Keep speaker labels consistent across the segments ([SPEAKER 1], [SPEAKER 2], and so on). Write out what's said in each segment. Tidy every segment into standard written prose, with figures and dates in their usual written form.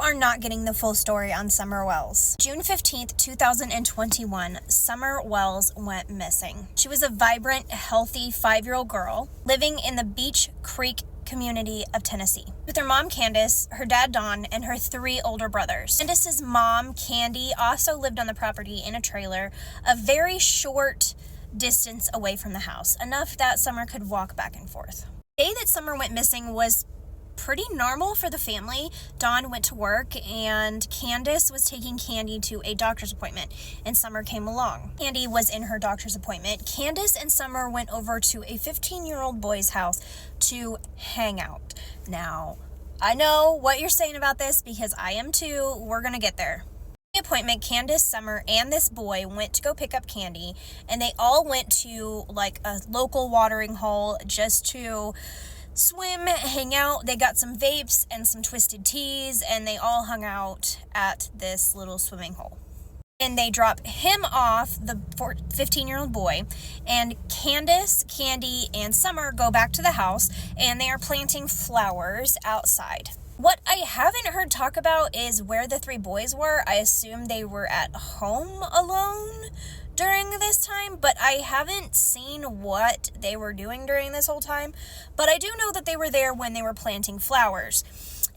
[SPEAKER 1] are not getting the full story on Summer Wells. June 15th, 2021, Summer Wells went missing. She was a vibrant, healthy 5-year-old girl living in the Beech Creek community of Tennessee with her mom Candace, her dad Don, and her 3 older brothers. Candace's mom Candy also lived on the property in a trailer a very short distance away from the house, enough that Summer could walk back and forth. The day that Summer went missing was pretty normal for the family. Dawn went to work and Candace was taking Candy to a doctor's appointment, and Summer came along. Candy was in her doctor's appointment. Candace and Summer went over to a 15-year-old boy's house to hang out. Now, I know what you're saying about this because I am too. We're gonna get there. The appointment, Candace, Summer, and this boy went to go pick up Candy, and they all went to like a local watering hole just to swim, hang out. They got some vapes and some twisted teas, and they all hung out at this little swimming hole. And they drop him off, the 15-year-old boy, and Candace, Candy, and Summer go back to the house, and they are planting flowers outside. What I haven't heard talk about is where the 3 boys were. I assume they were at home alone during this time, but I haven't seen what they were doing during this whole time. But I do know that they were there when they were planting flowers.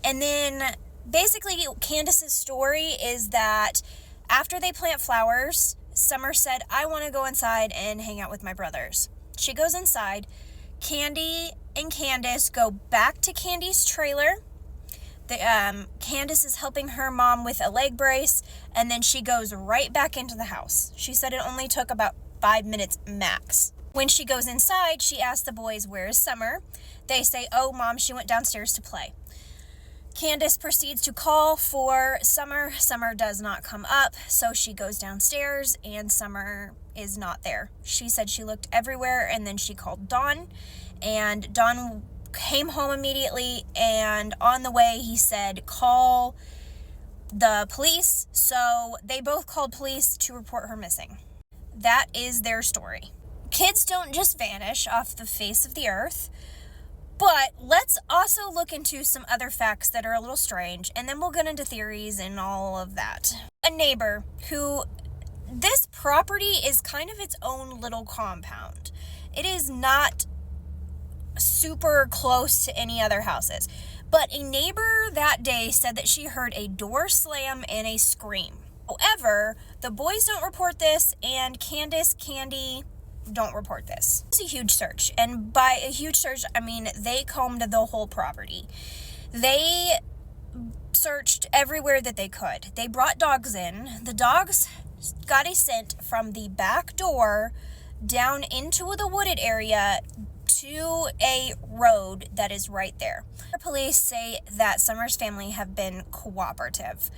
[SPEAKER 1] And then basically Candace's story is that after they plant flowers, Summer said, "I want to go inside and hang out with my brothers." She goes inside. Candy and Candace go back to Candy's trailer. Candace is helping her mom with a leg brace, and then she goes right back into the house. She said it only took about 5 minutes max. When she goes inside, she asks the boys, "Where is Summer?" They say, "Oh, Mom, she went downstairs to play." Candace proceeds to call for Summer. Summer does not come up, so she goes downstairs, and Summer is not there. She said she looked everywhere, and then she called Dawn, and Dawn came home immediately, and on the way he said, "Call the police." So they both called police to report her missing. That is their story. Kids don't just vanish off the face of the earth, but let's also look into some other facts that are a little strange, and then we'll get into theories and all of that. A neighbor who, this property is kind of its own little compound. It is not super close to any other houses, but a neighbor that day said that she heard a door slam and a scream. However, the boys don't report this, and Candace, Candy don't report this. It's a huge search, and by a huge search, I mean they combed the whole property. They searched everywhere that they could. They brought dogs in. The dogs got a scent from the back door down into the wooded area to a road that is right there. The police say that Summer's family have been cooperative,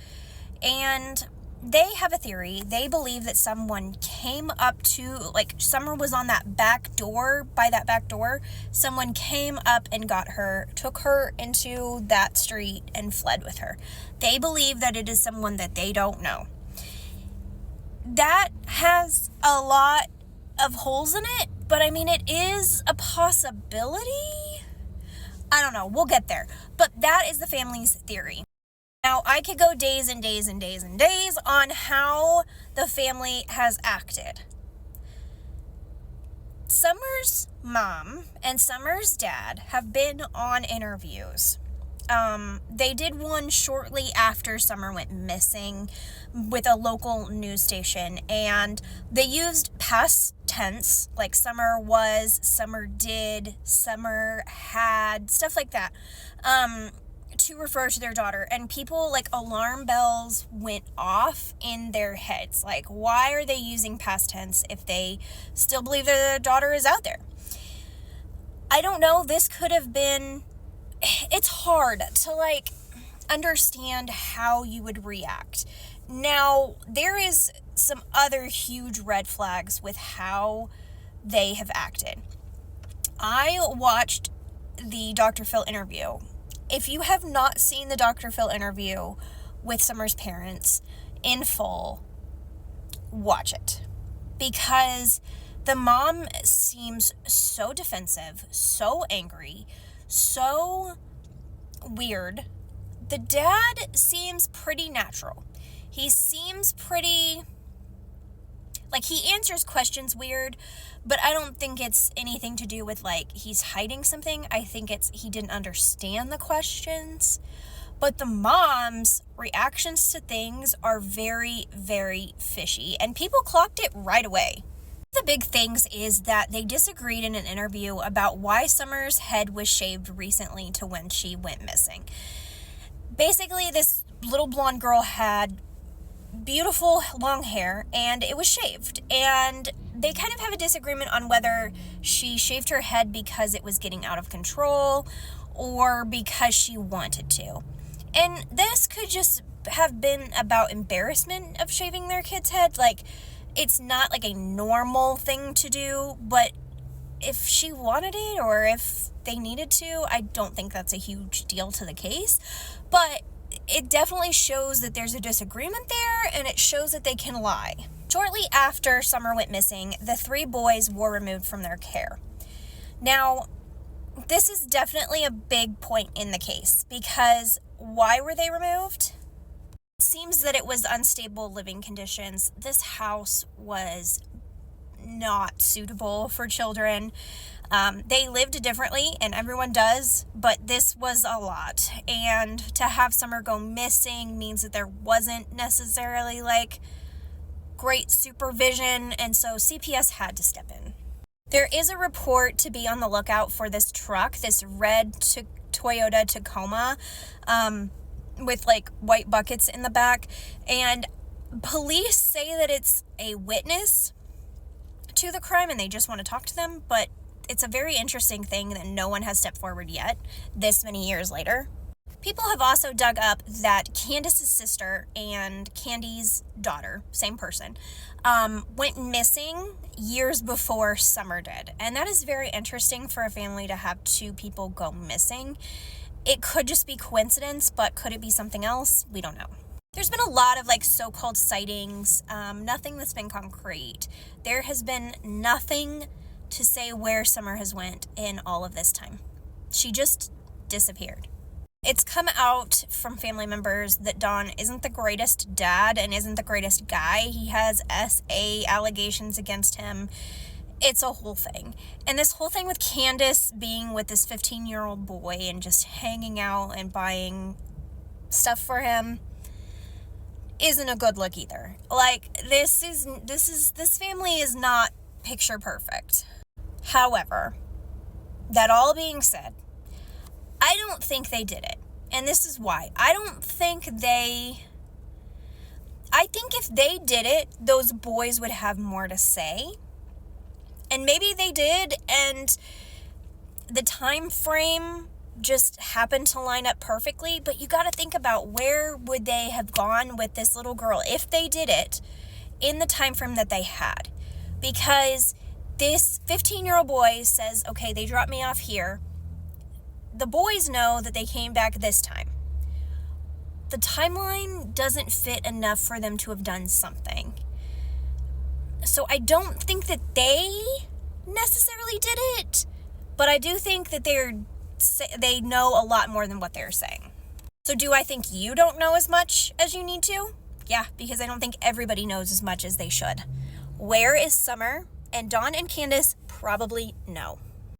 [SPEAKER 1] and they have a theory. They believe that someone came up to, like, Summer was on that back door, by that back door. Someone came up and got her, took her into that street, and fled with her. They believe that it is someone that they don't know. That has a lot of holes in it, but I mean, it is a possibility. I don't know. We'll get there. But that is the family's theory. Now, I could go days and days and days and days on how the family has acted. Summer's mom and Summer's dad have been on interviews. They did one shortly after Summer went missing with a local news station, and they used past tense, like Summer was, Summer did, Summer had, stuff like that, to refer to their daughter. And people, like, alarm bells went off in their heads. Like, why are they using past tense if they still believe that their daughter is out there? I don't know. This could have been, it's hard to, like, understand how you would react. Now, there is some other huge red flags with how they have acted. I watched the Dr. Phil interview. If you have not seen the Dr. Phil interview with Summer's parents in full, watch it. Because the mom seems so defensive, so angry, so weird. The dad seems pretty natural. He seems pretty, like, he answers questions weird, but I don't think it's anything to do with, like, he's hiding something. I think it's he didn't understand the questions. But the mom's reactions to things are very, very fishy, and people clocked it right away. The big things is that they disagreed in an interview about why Summer's head was shaved recently to when she went missing. Basically, this little blonde girl had beautiful long hair and it was shaved, and they kind of have a disagreement on whether she shaved her head because it was getting out of control or because she wanted to. And this could just have been about embarrassment of shaving their kid's head. Like, it's not like a normal thing to do, but if she wanted it or if they needed to, I don't think that's a huge deal to the case. But it definitely shows that there's a disagreement there, and it shows that they can lie. Shortly after Summer went missing, the 3 boys were removed from their care. Now, this is definitely a big point in the case, because why were they removed? It seems that it was unstable living conditions. This house was not suitable for children. They lived differently, and everyone does, but this was a lot. And to have Summer go missing means that there wasn't necessarily like great supervision, and so CPS had to step in. There is a report to be on the lookout for this truck, this red Toyota Tacoma, with like white buckets in the back, and police say that it's a witness to the crime and they just want to talk to them, but it's a very interesting thing that no one has stepped forward yet, this many years later. People have also dug up that Candace's sister and Candy's daughter, same person, went missing years before Summer did. And that is very interesting for a family to have 2 people go missing. It could just be coincidence, but could it be something else? We don't know. There's been a lot of like so-called sightings, nothing that's been concrete. There has been nothing to say where Summer has went in all of this time. She just disappeared. It's come out from family members that Don isn't the greatest dad and isn't the greatest guy. He has SA allegations against him. It's a whole thing. And this whole thing with Candace being with this 15-year-old boy and just hanging out and buying stuff for him isn't a good look either. Like, this family is not picture perfect. However, that all being said, I don't think they did it. And this is why. I think if they did it, those boys would have more to say. And maybe they did, and the time frame just happened to line up perfectly. But you got to think about, where would they have gone with this little girl if they did it in the time frame that they had? Because this 15-year-old boy says, okay, they dropped me off here. The boys know that they came back this time. The timeline doesn't fit enough for them to have done something. So I don't think that they necessarily did it, but I do think that they know a lot more than what they're saying. So do I think you don't know as much as you need to? Yeah, because I don't think everybody knows as much as they should. Where is Summer? And Don and Candace probably know.